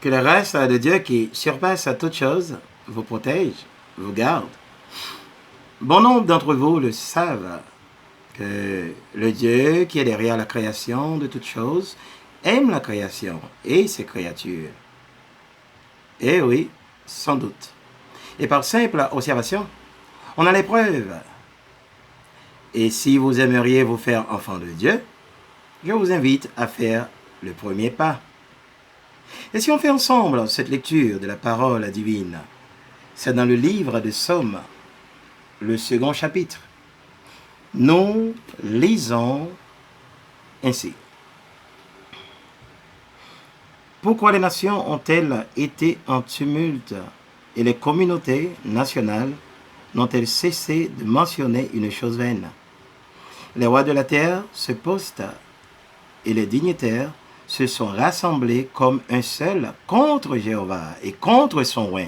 Que la grâce de Dieu qui surpasse à toute chose vous protège, vous garde. Bon nombre d'entre vous le savent, que le Dieu qui est derrière la création de toutes choses aime la création et ses créatures. Eh oui, sans doute. Et par simple observation, on a les preuves. Et si vous aimeriez vous faire enfant de Dieu, je vous invite à faire le premier pas. Et si on fait ensemble cette lecture de la parole divine, c'est dans le livre de Psaumes, le second chapitre. Nous lisons ainsi. Pourquoi les nations ont-elles été en tumulte et les communautés nationales n'ont-elles cessé de mentionner une chose vaine? Les rois de la terre se postent et les dignitaires se sont rassemblés comme un seul contre Jéhovah et contre son roi,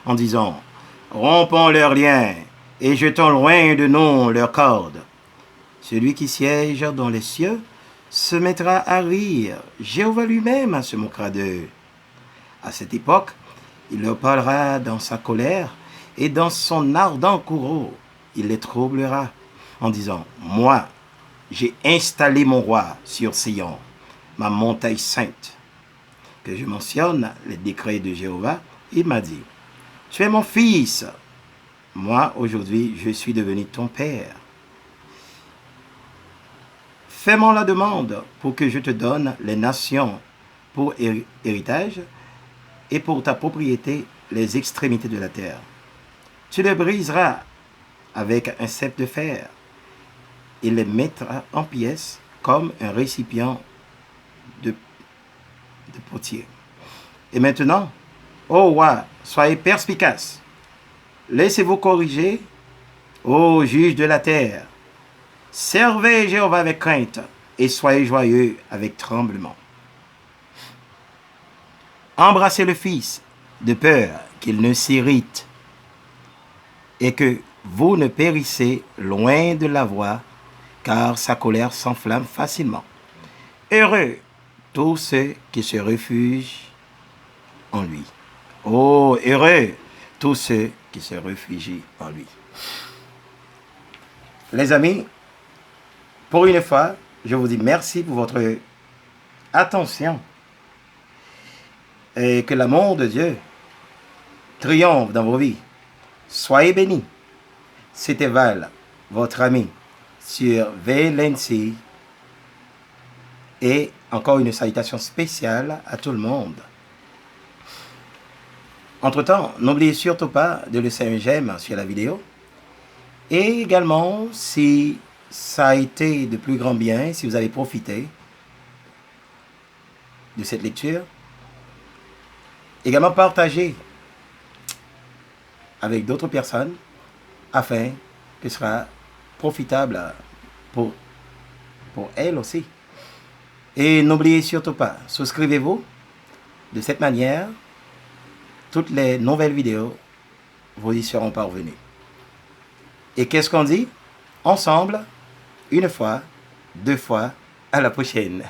en disant, rompons leurs liens et jetons loin de nous leurs cordes. Celui qui siège dans les cieux se mettra à rire, Jéhovah lui-même se moquera d'eux. À cette époque, il leur parlera dans sa colère et dans son ardent courroux, il les troublera en disant, moi, j'ai installé mon roi sur Sion, ma montagne sainte. Que je mentionne les décrets de Jéhovah, il m'a dit, tu es mon fils, moi aujourd'hui je suis devenu ton père. Fais-moi la demande pour que je te donne les nations pour héritage et pour ta propriété les extrémités de la terre. Tu les briseras avec un cep de fer et les mettras en pièces comme un récipient de potier. Et maintenant, ô roi, soyez perspicaces. Laissez-vous corriger, ô juge de la terre. Servez Jéhovah avec crainte et soyez joyeux avec tremblement. Embrassez le Fils de peur qu'il ne s'irrite et que vous ne périssez loin de la voie, car sa colère s'enflamme facilement. Heureux tous ceux qui se réfugient en lui. Oh, heureux tous ceux qui se réfugient en lui. Les amis, pour une fois, je vous dis merci pour votre attention et que l'amour de Dieu triomphe dans vos vies. Soyez bénis. C'était Val, votre ami, sur VLNC. Et encore une salutation spéciale à tout le monde. Entre-temps, n'oubliez surtout pas de laisser un j'aime sur la vidéo. Et également, si ça a été de plus grand bien, si vous avez profité de cette lecture, également partagez avec d'autres personnes afin que ce sera profitable pour elles aussi. Et n'oubliez surtout pas, souscrivez-vous. De cette manière, toutes les nouvelles vidéos vous y seront parvenues. Et qu'est-ce qu'on dit? Ensemble, une fois, deux fois, à la prochaine.